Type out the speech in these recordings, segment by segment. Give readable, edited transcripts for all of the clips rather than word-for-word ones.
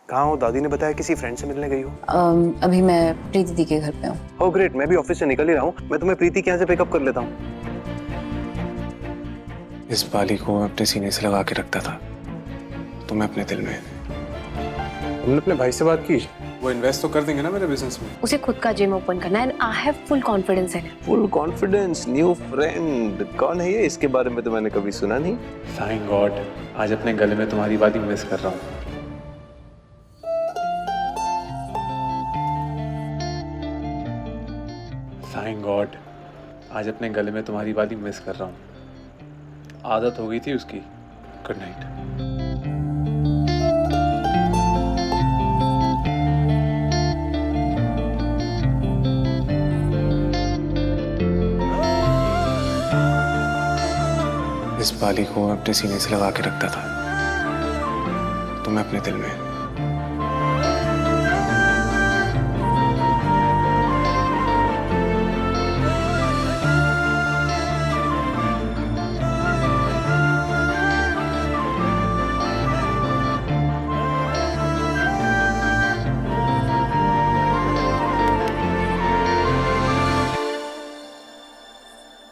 कहाँ हो? दादी ने बताया किसी फ्रेंड से मिलने गई हो। अभी मैं प्रीति दी के घर पे हूँ। ओह ग्रेट, मैं भी ऑफिस से निकल ही रहा हूँ। मैं तुम्हें प्रीति के यहाँ से पिकअप कर लेता हूँ। इस बाली को मैं अपने सीने से लगा के रखता था, तुम्हें अपने दिल में। तुमने अपने भाई से बात की? वो इन्वेस्ट तो कर देंगे ना मेरे बिजनेस में। उसे खुद का जिम ओपन करना है and I have full confidence in him. Full confidence, new friend. कौन है ये? इसके बारे में तो मैंने कभी सुना नहीं। थैंक गॉड, आज अपने गले में तुम्हारी बात ही मिस कर रहा हूँ। थैंक गॉड, आज अपने गले में तुम्हारी बात ही मिस कर रहा हूँ। आदत हो गई थी उसकी। Good night. इस बाली को मैं अपने सीने से लगा के रखता था, तुम्हें अपने दिल में।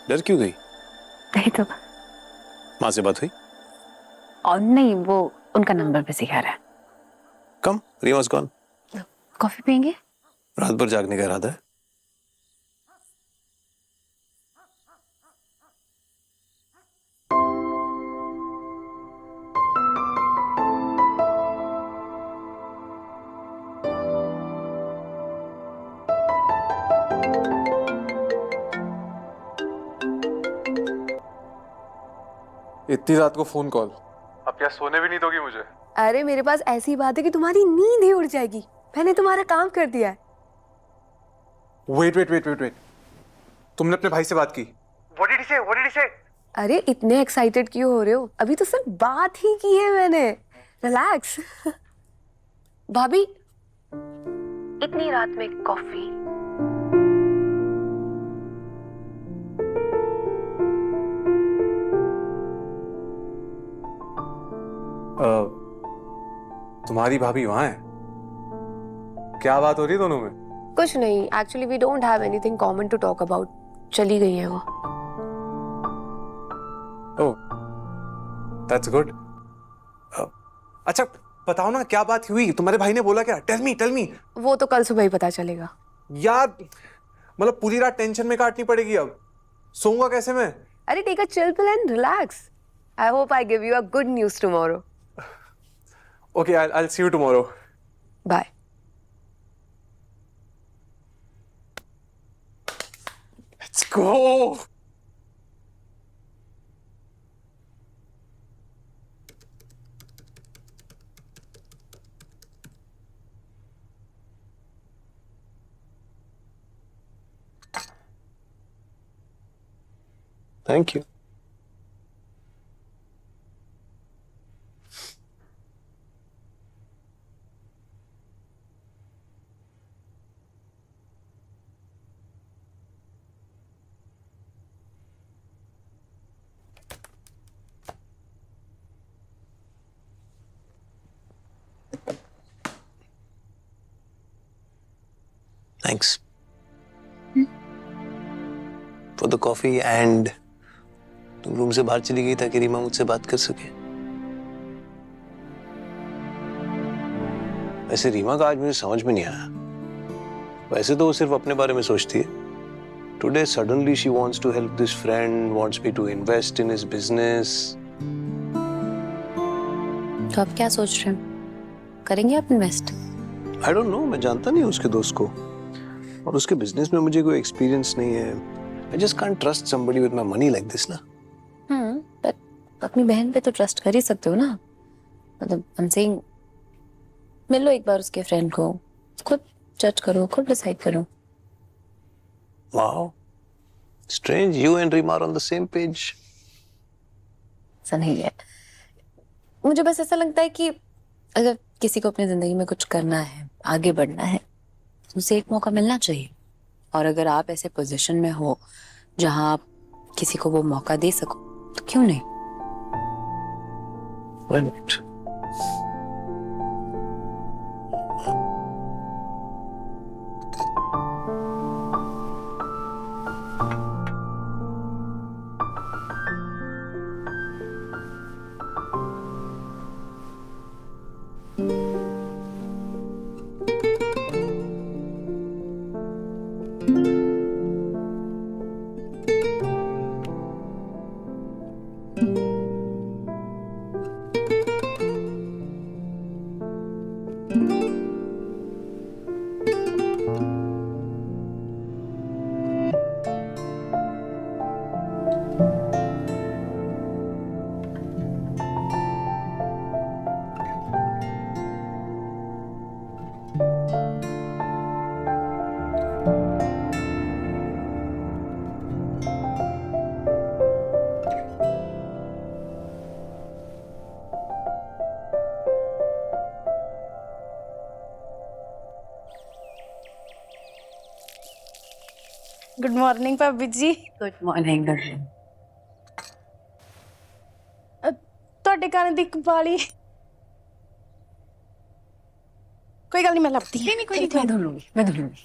डर क्यों गई? नहीं तो माँ से बात हुई? और नहीं, वो उनका नंबर पे सिखा रहा है। कम, रीमा's gone। कॉफी पियेंगे? रात भर जागने का इरादा है? इतनी रात को फोन कॉल? अब क्या सोने भी नहीं दोगी मुझे? अरे मेरे पास ऐसी बात है कि तुम्हारी नींद ही उड़ जाएगी। मैंने तुम्हारा काम कर दिया है। Wait wait wait wait wait, तुमने अपने भाई से बात की? What did he say? What did he say? अरे इतने एक्साइटेड क्यों हो रहे हो? अभी तो सिर्फ बात ही की है मैंने। रिलैक्स। भाभी, इतनी रात में कॉफी? तुम्हारी भाभी वहां है? क्या बात हो रही है दोनों में? कुछ नहीं, actually we don't have anything common to talk about. चली गई है वो। Oh, that's good. अच्छा बताओ ना, क्या बात हुई? तुम्हारे भाई ने बोला क्या? Tell me. वो तो कल सुबह ही पता चलेगा। यार मतलब पूरी रात टेंशन में काटनी पड़ेगी अब। सोऊंगा कैसे मैं? अरे take a chill pill and relax. I hope I give you a good news tomorrow. Okay, I'll see you tomorrow. Bye. Let's go. Thank you. Thanks for the coffee and तुम room से बाहर चली गई ताकि रीमा मुझसे बात कर सके। वैसे रीमा का आज मुझे समझ में नहीं आया। वैसे तो वो सिर्फ अपने बारे में सोचती है। Today suddenly she wants to help this friend, wants me to invest in his business. तो आप क्या सोच रहे हैं? करेंगे आप इन्वेस्ट? I don't know, मैं जानता नहीं उसके दोस्त को और उसके बिजनेस में मुझे कोई एक्सपीरियंस नहीं है। I just can't trust somebody with my money like this ना। बट अपनी बहन पे तो ट्रस्ट कर ही सकते हो ना। मतलब I'm saying, मिल लो एक बार उसके फ्रेंड को, खुद जज करो, खुद डिसाइड करो। Wow, strange, you and Rima are on the same page. ऐसा नहीं है, मुझे बस ऐसा लगता है कि अगर किसी को अपनी जिंदगी में कुछ करना है, आगे बढ़ना है, तो उसे एक मौका मिलना चाहिए। और अगर आप ऐसे पोजीशन में हो जहां आप किसी को वो मौका दे सको, तो क्यों नहीं? Why not? गुड मॉर्निंग भाभी जी। Good morning. ਤੁਹਾਡੇ ਕੰਨ ਦੀ ਵਾਲੀ ਕੋਈ ਗੱਲ ਨਹੀਂ, ਮੈਂ ਲੱਭਦੀ नहीं कोई नहीं, मैं धुल लूंगी, मैं धुल लूंगी।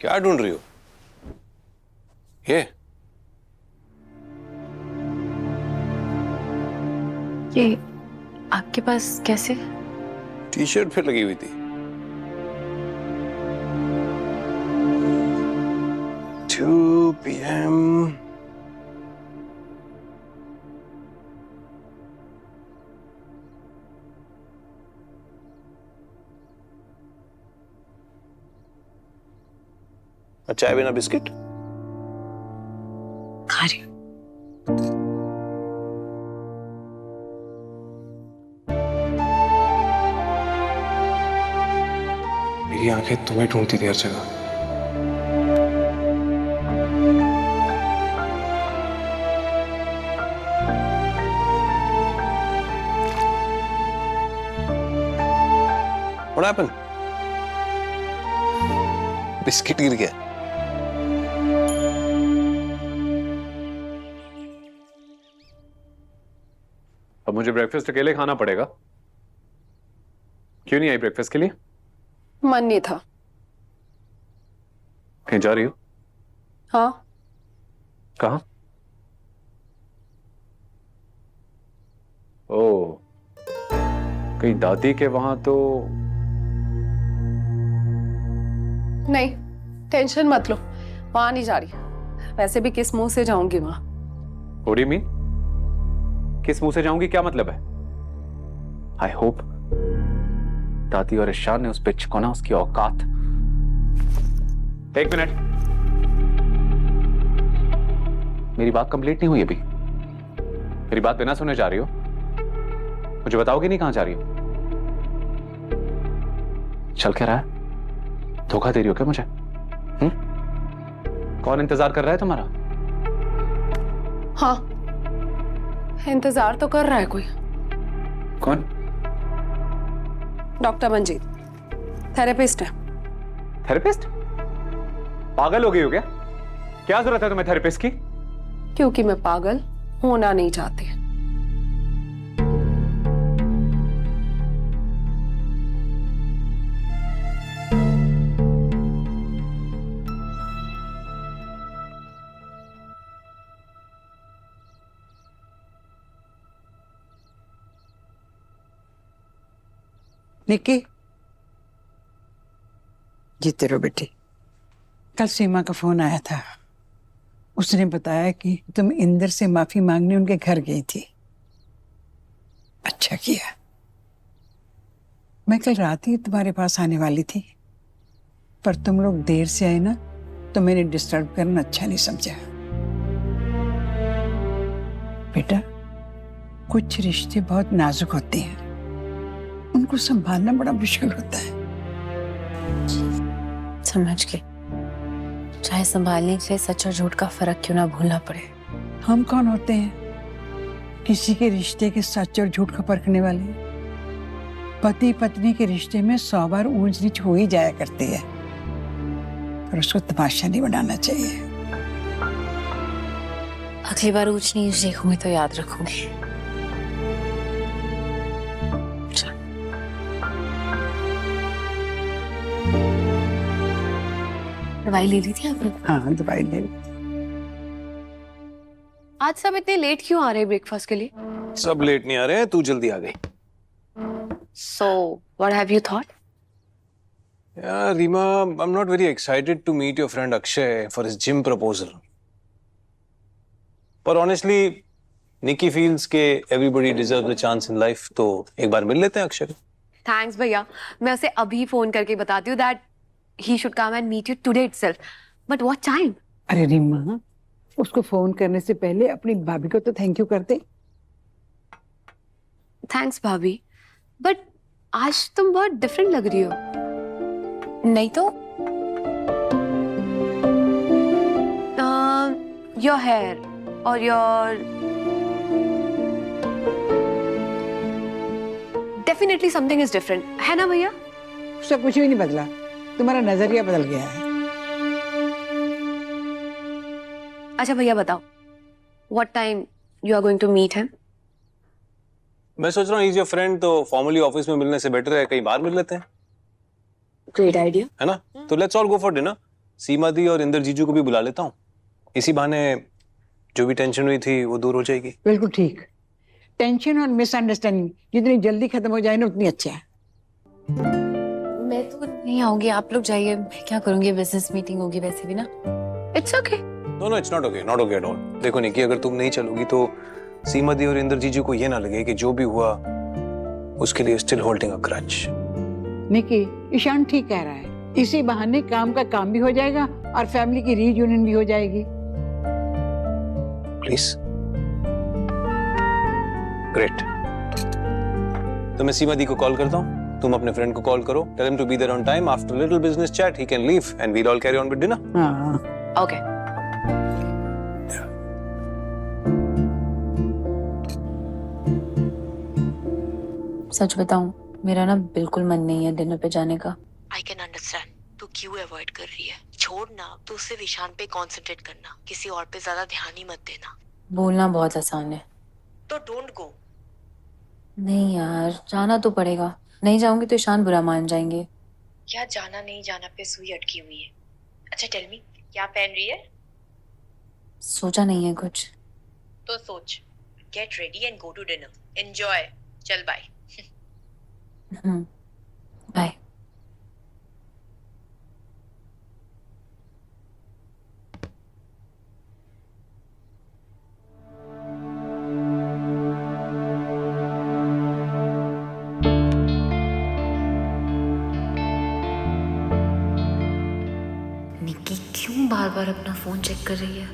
क्या ढूंढ रही हो? ये आपके पास कैसे? टी शर्ट पे लगी हुई थी। 2 PM। चाय बिना बिस्किट? खा रही हूँ। मेरी आंखें तुम्हें ढूंढती थी हर जगह। What happened? बिस्किट गिर गया। अब मुझे ब्रेकफास्ट अकेले खाना पड़ेगा। क्यों नहीं आई ब्रेकफास्ट के लिए? मन नहीं था। कहीं जा रही हो? हाँ, कहाँ? ओ, कहीं दादी के वहां तो नहीं, टेंशन मत लो, वहां नहीं जा रही। वैसे भी किस मुंह से जाऊंगी वहां? What do you mean? किस मुंह से जाऊंगी क्या मतलब है? आई होप दादी और ईशान ने उस बिच को ना उसकी औकात। एक मिनट, मेरी बात कंप्लीट नहीं हुई अभी। मेरी बात बिना सुने जा रही हो? मुझे बताओगे नहीं कहां जा रही हो? चल क्या रहा है? धोखा दे रही हो क्या मुझे? कौन इंतजार कर रहा है तुम्हारा? हाँ, इंतजार तो कर रहा है कोई। कौन? डॉक्टर मंजीत, थेरेपिस्ट है। थेरेपिस्ट? पागल हो गई हो क्या? क्या जरूरत है तुम्हें थेरेपिस्ट की? क्योंकि मैं पागल होना नहीं चाहती। निक्की, जीते रहो बेटी। कल सीमा का फोन आया था। उसने बताया कि तुम इंदर से माफी मांगने उनके घर गई थी। अच्छा किया। मैं कल रात ही तुम्हारे पास आने वाली थी, पर तुम लोग देर से आए ना, तो मैंने डिस्टर्ब करना अच्छा नहीं समझा। बेटा, कुछ रिश्ते बहुत नाजुक होते हैं, उनको संभालना बड़ा मुश्किल होता है। समझ के, चाहे संभालने के लिए सच और झूठ का फर्क क्यों ना भूलना पड़े। हम कौन होते हैं किसी के रिश्ते के सच और झूठ का परखने वाले? पति पत्नी के रिश्ते में 100 बार ऊंच नीच हो ही जाया करती है, पर उसको तमाशा नहीं बनाना चाहिए। अगली बार ऊंच नीच देखूंगी तो याद रखूंगी। दवाई ले ली थी आपने? हाँ, दवाई ले ली। आज सब इतने लेट क्यों आ रहे हैं ब्रेकफास्ट के लिए? सब लेट नहीं आ रहे हैं, तू जल्दी आ गई। So, what have you thought? Yeah, Rima, I'm not very excited to meet your friend Akshay for his gym proposal. But honestly, Nikki feels कि everybody deserves a chance in life, तो एक बार मिल लेते हैं अक्षय को। Thanks भैया, मैं उसे अभी फोन करके बताती हूँ that he should come and meet you today itself. But what time? अरे रीमा, उसको फोन करने से पहले अपनी भाभी को तो थैंक यू कर दे। Thanks भाभी, but आज तुम बहुत डिफरेंट लग रही हो। नहीं तो Your hair or your definitely something is different, है ना भैया? उससे कुछ भी नहीं बदला, तुम्हारा नजरिया बदल गया है। अच्छा भैया बताओ, what time you are going to meet him? मैं सोच रहा हूँ इज योर फ्रेंड, तो फॉर्मली ऑफिस में मिलने से बेटर है कहीं बाहर मिल लेते हैं, ग्रेट आइडिया। है ना? तो let's all go for dinner. Seema दी और इंदर जीजू को भी बुला लेता हूँ, इसी बहाने जो भी टेंशन हुई थी वो दूर हो जाएगी। बिल्कुल ठीक। टेंशन और मिसअंडरस्टैंडिंग जितनी जल्दी खत्म हो जाए ना उतनी अच्छा है। मैं तो नहीं आऊंगी, आप लोग जाइए, मैं क्या करूंगी, बिजनेस मीटिंग होगी वैसे भी ना। It's okay. No it's not okay, not okay at all. देखो निकी, अगर तुम नहीं चलोगी तो सीमा दी और इंदर जीजू को ये ना लगे कि जो भी हुआ उसके लिए स्टिल होल्डिंग अ ग्रज। निकी, ईशान ठीक कह रहा है, इसी बहाने काम का काम भी हो जाएगा और फैमिली की रीयूनियन भी हो जाएगी। प्लीज। ग्रेट। तो मैं सीमा दी को कॉल करता हूँ, तुम अपने फ्रेंड को कॉल करो, tell him to be there on time. After little business chat he can leave and we'll all carry on with dinner. हाँ, ओके। सच बताऊं, मेरा ना बिल्कुल मन नहीं है डिनर पे जाने का। आई कैन अंडरस्टैंड तू क्यों अवॉइड कर रही है। छोड़ ना, तू सिर्फ ईशान पे कंसंट्रेट करना, किसी और पे ज्यादा ध्यान ही मत देना। बोलना बहुत आसान है। तो डोंट गो। नहीं यार, जाना तो पड़ेगा, नहीं जाऊंगी तो ईशान बुरा मान जाएंगे। क्या जाना नहीं जाना पे सुई अटकी हुई है। अच्छा टेल मी, क्या पहन रही है? सोचा नहीं है कुछ। तो सोच, get ready and go to dinner. Enjoy. चल बाय। बाय। निक्की क्यों बार बार अपना फोन चेक कर रही है?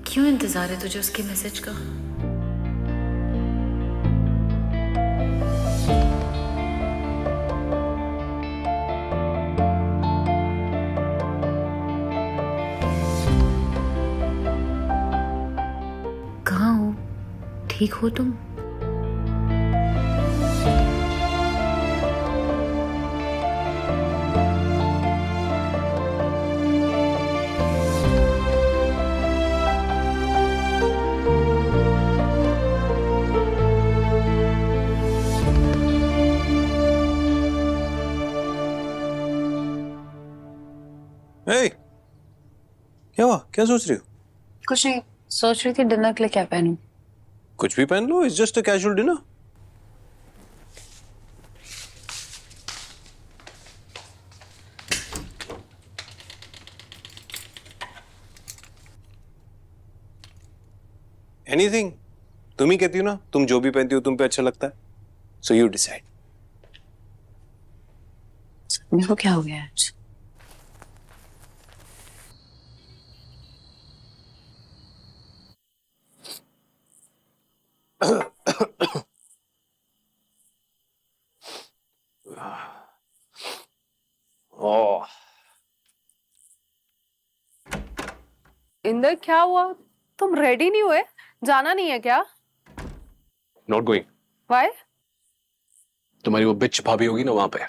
क्यों इंतजार है तुझे उसके मैसेज का? कहाँ हो? ठीक हो तुम? Hey, क्या हुआ? क्या सोच रही हो? कुछ नहीं, सोच रही थी डिनर के लिए क्या पहनूं। कुछ भी पहन लो, it's just a casual dinner. Anything. तुम ही कहती हो ना, तुम जो भी पहनती हो तुम पे अच्छा लगता है, सो यू डिसाइड। मेरे को क्या हो गया आज? ओह, इंदर क्या हुआ? तुम रेडी नहीं हुए? जाना नहीं है क्या? Not going. व्हाई? तुम्हारी वो बिच भाभी होगी ना वहां पे।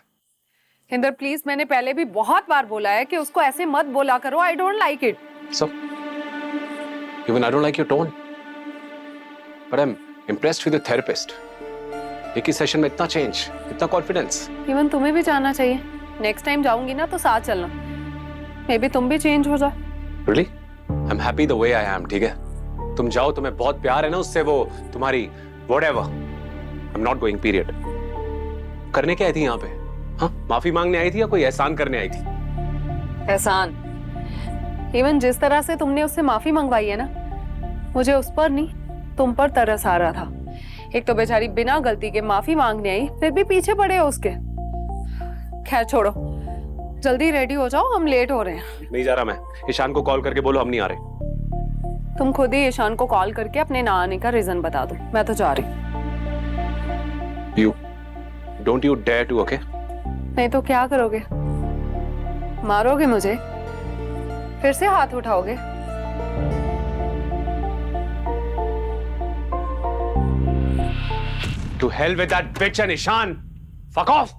इंदर प्लीज, मैंने पहले भी बहुत बार बोला है कि उसको ऐसे मत बोला करो। I don't like it. So, even I don't like your tone, but I'm impressed with the therapist. एक ही सेशन में इतना चेंज, इतना कॉन्फिडेंस। इवन तुम्हें भी जाना चाहिए। नेक्स्ट टाइम जाऊंगी ना तो साथ चलना, मे बी तुम भी चेंज हो जाओ। Really? I'm happy the way I am, ठीक है? तुम जाओ, तुम्हें बहुत प्यार है ना उससे, वो तुम्हारी whatever. I'm not going, period. करने क्या आई थी यहाँ पे? हाँ, माफी मांगने आई थी या कोई एहसान करने आई थी? एहसान? इवन जिस तरह से तुमने उससे माफी मंगवाई है ना, मुझे उस पर नहीं तुम पर तरस आ रहा था। एक तो बेचारी बिना गलती के माफी मांगने आई, फिर भी पीछे पड़े हो उसके। खैर छोड़ो, जल्दी रेडी हो जाओ, हम लेट हो रहे हैं। नहीं जा रहा मैं। ईशान को कॉल करके बोलो हम नहीं आ रहे। तुम खुद ही ईशान को कॉल करके अपने ना आने का रीजन बता दो, मैं तो जा रही। Don't you dare to, okay? नहीं तो क्या करोगे? मारोगे मुझे? फिर से हाथ उठाओगे? To hell with that bitch and Ishan. Fuck off.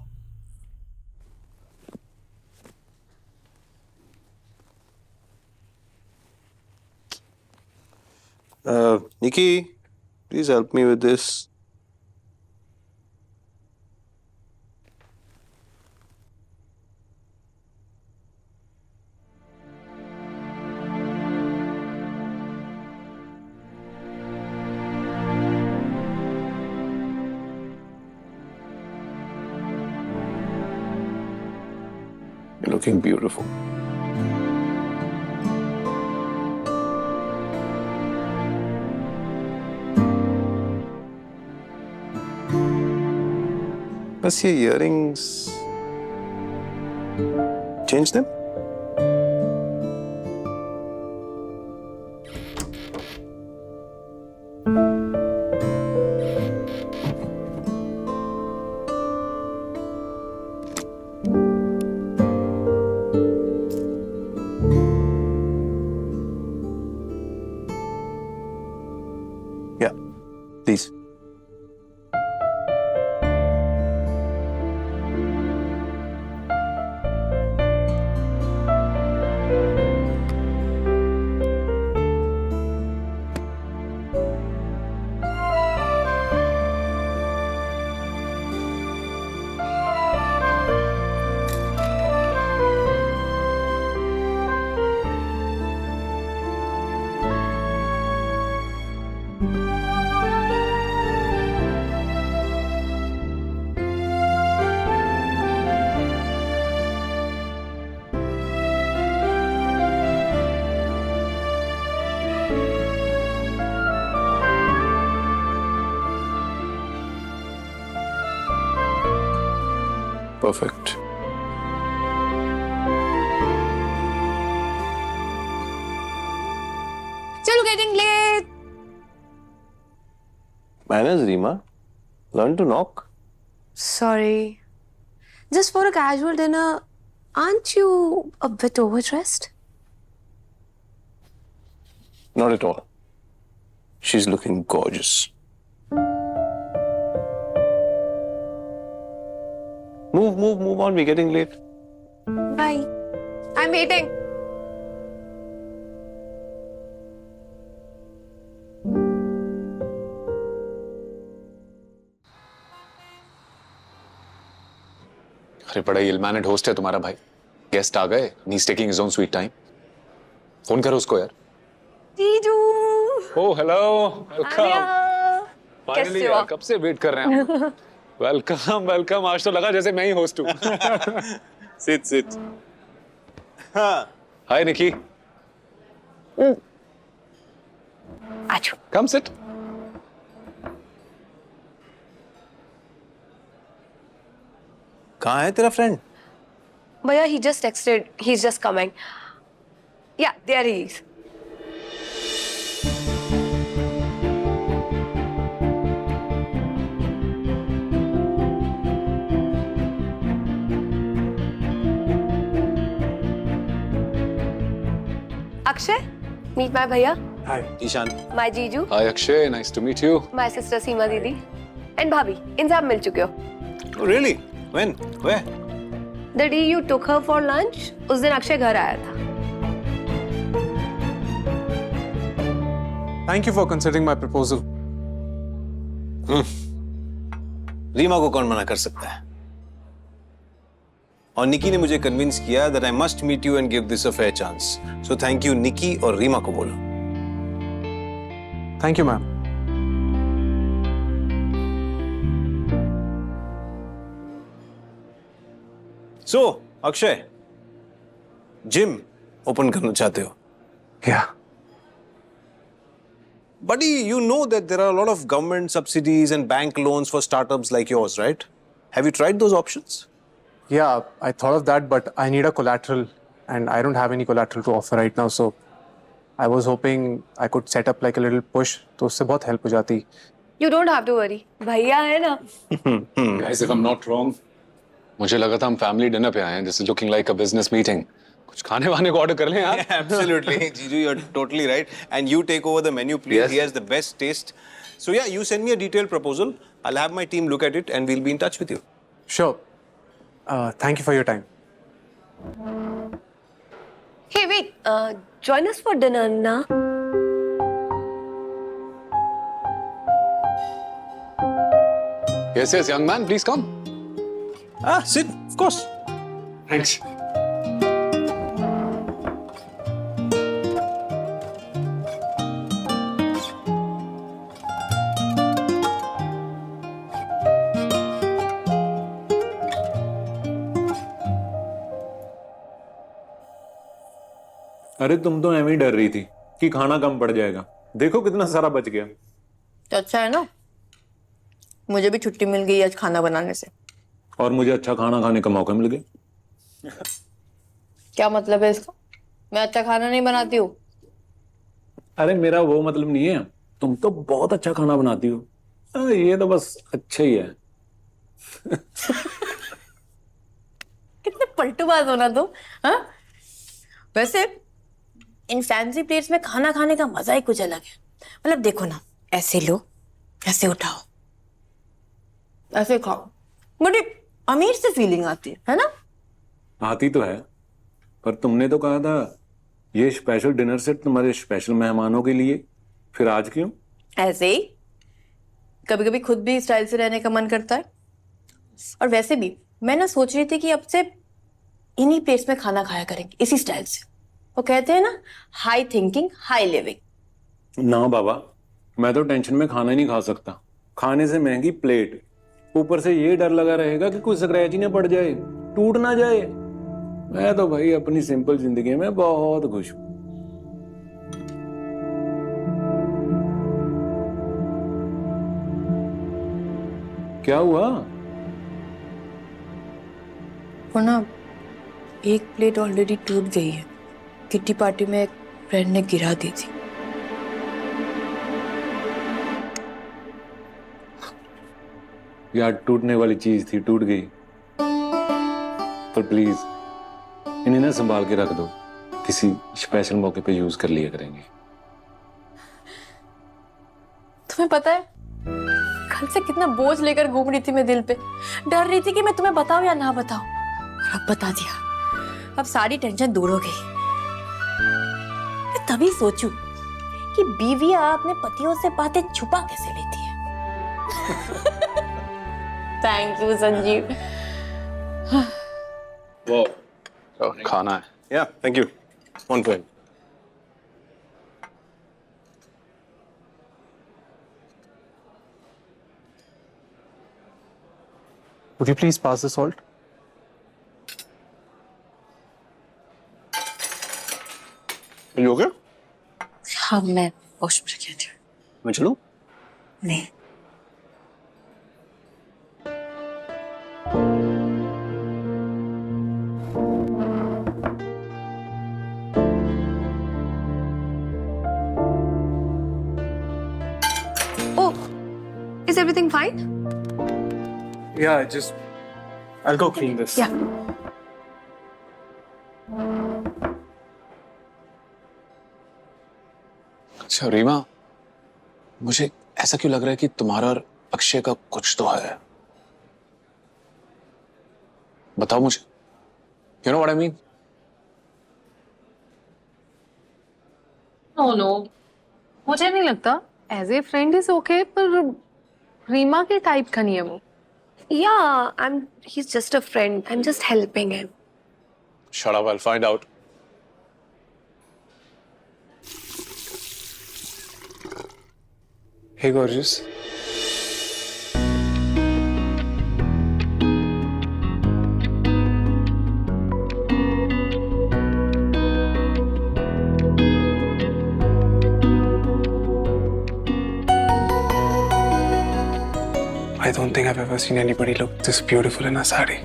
Nikki, please help me with this. You're looking beautiful. बस ये earrings change them. Yeah, please. Perfect. चलो getting late. Manners, Reema. Learn to knock. Sorry. Just for a casual dinner, aren't you a bit overdressed? Not at all. She's looking gorgeous. Move on. We're getting late. Bye. I'm waiting. अरे बड़ा इलमैनेड host है तुम्हारा भाई. Guest आ गए. He's taking his own sweet time. Phone करो उसको यार. जीजू. Oh hello. Welcome. कैसे Finally हो? यार, कब से वेट कर रहे हैं. वेलकम. आज तो लगा जैसे मैं ही होस्ट हूँ. Sit. हाय निकी. आजो. Come sit. कहाँ है तेरा फ्रेंड? भैया, he just texted. He's just coming. Yeah, there he is. Akshay, meet my bhaiya. Hi, Ishan. My जीजू. Hi Akshay. Nice to meet you. My sister Seema दीदी. And भाभी. इनसे आप मिल चुके हो. Oh, really? When? Where? The day you took her for lunch, उस दिन अक्षय घर आया था. Thank you for considering my proposal. Reema को कौन मना कर सकता है? और निकी ने मुझे कन्विंस किया that I must meet you and give this a fair chance. So thank you निकी और रीमा को बोलो. Thank you, ma'am. So Akshay, gym open करना चाहते हो? Yeah. Buddy, you know that there are a lot of government subsidies and bank loans for startups like yours, right? Have you tried those options? Yeah, I thought of that, but I need a collateral, and I don't have any collateral to offer right now. So I was hoping I could set up like a little push, तो उससे बहुत help हो जाती. You don't have to worry. भैया है ना. Guys, if I'm not wrong, मुझे लगा था हम फैमिली डिनर पे आए हैं. This is looking like a business meeting. कुछ खाने वाने को ऑर्डर कर लें यार. Absolutely, Jiju, you're totally right. And you take over the menu, please. Yes. He has the best taste. So yeah, you send me a detailed proposal. I'll have my team look at it and we'll be in touch with you. Sure. Thank you for your time. Hey, wait. Join us for dinner, na? Yes, yes, young man, please come. Ah, sit, of course. Thanks. अरे तुम तो एवं ही डर रही थी कि खाना कम पड़ जाएगा। देखो कितना सारा बच गया। तो अच्छा है ना, मुझे भी छुट्टी मिल गई आज खाना बनाने से। और मुझे अच्छा खाना खाने का मौका मिल गया। क्या मतलब है इसका? मैं अच्छा खाना नहीं बनाती हूँ? अरे मेरा वो मतलब नहीं है, तुम तो बहुत अच्छा खाना बनाती हो। ये तो बस अच्छा ही है। कितने पलटूबाज हो ना तुम, हाँ? वैसे इन फैंसी प्लेट्स में खाना खाने का मजा ही कुछ अलग है। मतलब देखो ना, ऐसे लो, ऐसे उठाओ, ऐसे खाओ, बड़ी अमीर से फीलिंग आती है ना? आती तो है, पर तुमने तो कहा था ये स्पेशल डिनर सेट तुम्हारे स्पेशल मेहमानों के लिए, फिर आज क्यों? ऐसे ही कभी कभी खुद भी स्टाइल से रहने का मन करता है। और वैसे भी मैं ना सोच रही थी कि अब से इन्हीं प्लेट्स में खाना खाया करेंगे, इसी स्टाइल से। वो कहते हैं ना, हाई थिंकिंग हाई लिविंग। ना बाबा, मैं तो टेंशन में खाना ही नहीं खा सकता। खाने से महंगी प्लेट, ऊपर से ये डर लगा रहेगा कि कोई स्क्रैच ही ना पड़ जाए, टूट ना जाए। मैं तो भाई अपनी सिंपल जिंदगी में बहुत खुश हूं। क्या हुआ? वो ना, एक प्लेट ऑलरेडी टूट गई है। किट्टी पार्टी में एक फ्रेंड ने गिरा दी थी। यार टूटने वाली चीज थी, टूट गई। पर प्लीज इन्हें ना संभाल के रख दो, किसी स्पेशल मौके पे यूज कर लिया करेंगे। तुम्हें पता है, कल से कितना बोझ लेकर घूम रही थी मैं दिल पे। डर रही थी कि मैं तुम्हें बताऊं या ना बताऊं, और अब बता दिया। अब सारी टेंशन दूर हो गई। मैं तभी सोचूं कि बीवियां अपने पतियों से बातें छुपा कैसे लेती है। Thank you Sanjeev. वो खाना है। Yeah, thank you. On point. Would you please pass the salt? Are you okay? हाँ, मैं वॉश में रखी थी। मैं चलूं? नहीं, Oh, is everything fine? Yeah, I'll go clean this. Yeah. अच्छा रीमा, मुझे ऐसा क्यों लग रहा है कि तुम्हारा और अक्षय का कुछ तो है। बताओ मुझे। You know what I mean? No, मुझे नहीं लगता। As a friend is okay, पर रीमा के टाइप का नहीं है वो। Yeah, he's just a friend. I'm just helping him. Shut up, I'll find out. Hey, gorgeous. I don't think I've ever seen anybody look this beautiful in a sari.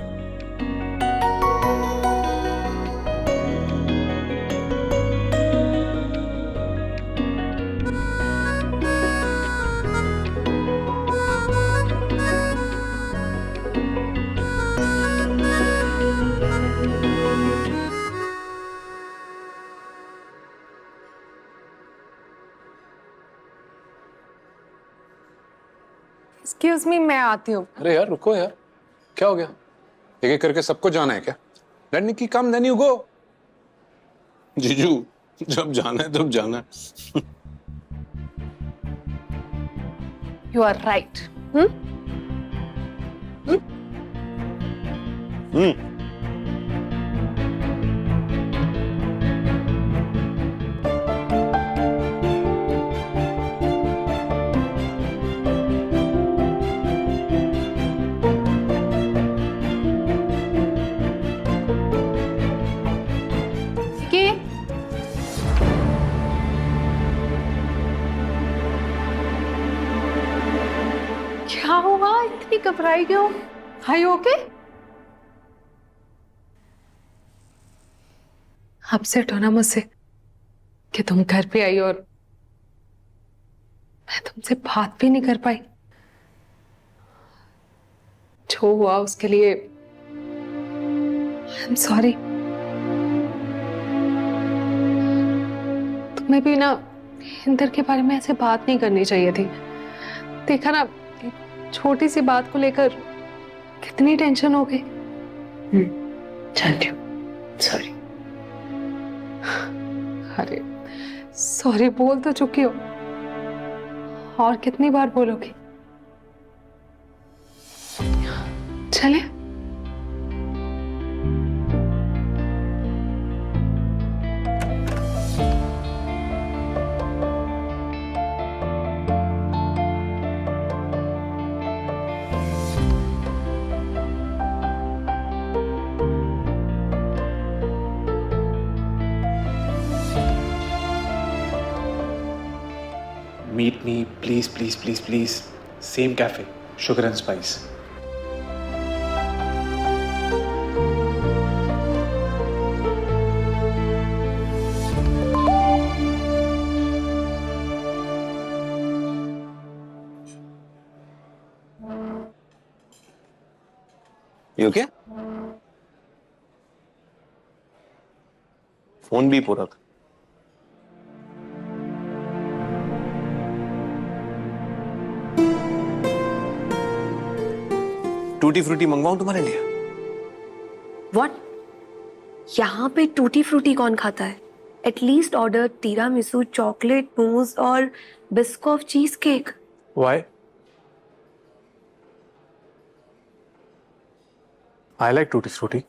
Excuse me, मैं आती हूँ। अरे यार रुको यार, क्या हो गया? एक एक करके सबको जाना है क्या? Let Nikki come, then you go. जीजू, जब जाना है तब जाना है। You are right. क्या हुआ? इतनी घबराई क्यों? Are you okay? अपसेट हो ना मुझसे कि तुम घर पे आई और मैं तुमसे बात भी नहीं कर पाई। जो हुआ उसके लिए आई एम सॉरी। तुम्हें भी ना इंदर के बारे में ऐसे बात नहीं करनी चाहिए थी। देखा ना, छोटी सी बात को लेकर कितनी टेंशन हो गई। जानती हूँ, सॉरी। अरे सॉरी बोल तो चुकी हो, और कितनी बार बोलोगी? चले? Meet me, please, please, please, please. Same cafe, Sugar and Spice. You okay? Phone भी पूरा था। टूटी फ्रूटी मंगवाऊं तुम्हारे लिए? What? यहाँ पे टूटी फ्रूटी कौन खाता है? एटलीस्ट ऑर्डर तीरामिसू, चॉकलेट मूस और Biscoff cheese cake. Why? I like Tutti Frutti.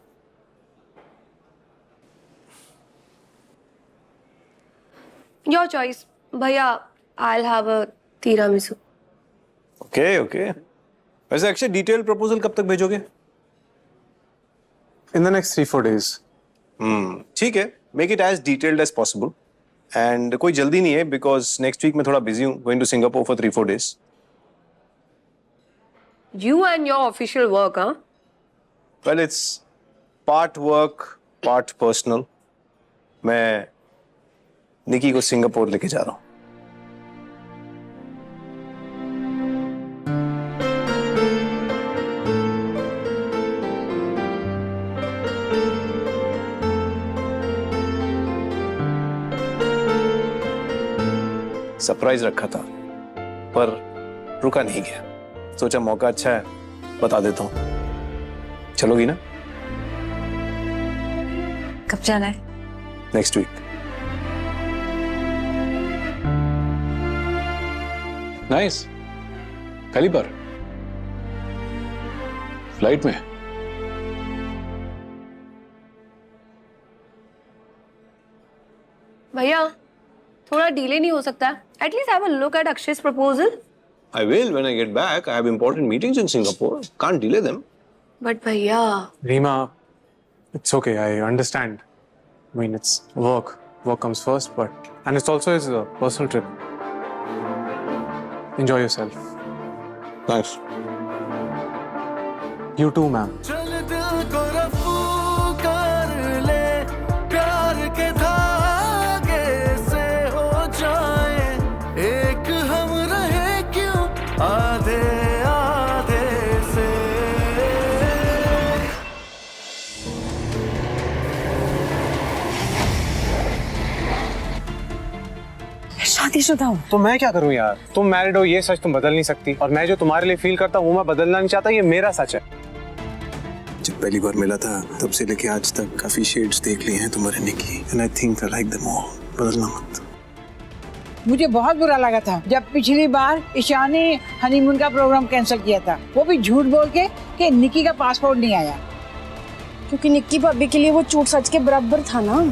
Your choice, भैया। I'll have a tiramisu. Okay okay. वैसे अक्षय, डिटेल प्रपोजल कब तक भेजोगे? In the next 3-4 days. ठीक है, make it as detailed as possible. And कोई जल्दी नहीं है, बिकॉज नेक्स्ट वीक मैं थोड़ा बिजी हूँ, going to Singapore for 3-4 days. You and your official work, huh? Well, it's part work part personal. मैं निकी को सिंगापुर लेके जा रहा हूँ। सरप्राइज रखा था पर रुका नहीं गया। सोचा मौका अच्छा है, बता देता हूँ। चलोगी ना? कब जाना है? Next week. नाइस। पहली बार फ्लाइट में? भैया थोड़ा डिले नहीं हो सकता? At least have a look at Akshay's proposal. I will when I get back. I have important meetings in Singapore. Can't delay them. But भैया, Reema, it's okay. I understand. I mean, it's work. Work comes first, and it's also his personal trip. Enjoy yourself. Thanks. You too, ma'am. इरशाद, शादीशुदा हूँ। तो मैं क्या करूं यार? तुम married हो, ये सच तुम बदल नहीं सकती, और मैं जो तुम्हारे लिए फील करता हूँ वो मैं बदलना नहीं चाहता, ये मेरा सच है। जब पहली बार मिला था तब से लेके आज तक काफी शेड्स देख लिए हैं तुम्हारे Nikki, and I think I like them all. बदलना मत। मुझे बहुत बुरा लगा था जब पिछली बार ईशा ने हनीमून का प्रोग्राम कैंसिल किया था, वो भी झूठ बोल के कि निकी का पासपोर्ट नहीं आया। क्योंकि निक्की भाभी के लिए वो झूठ सच के बराबर था ना।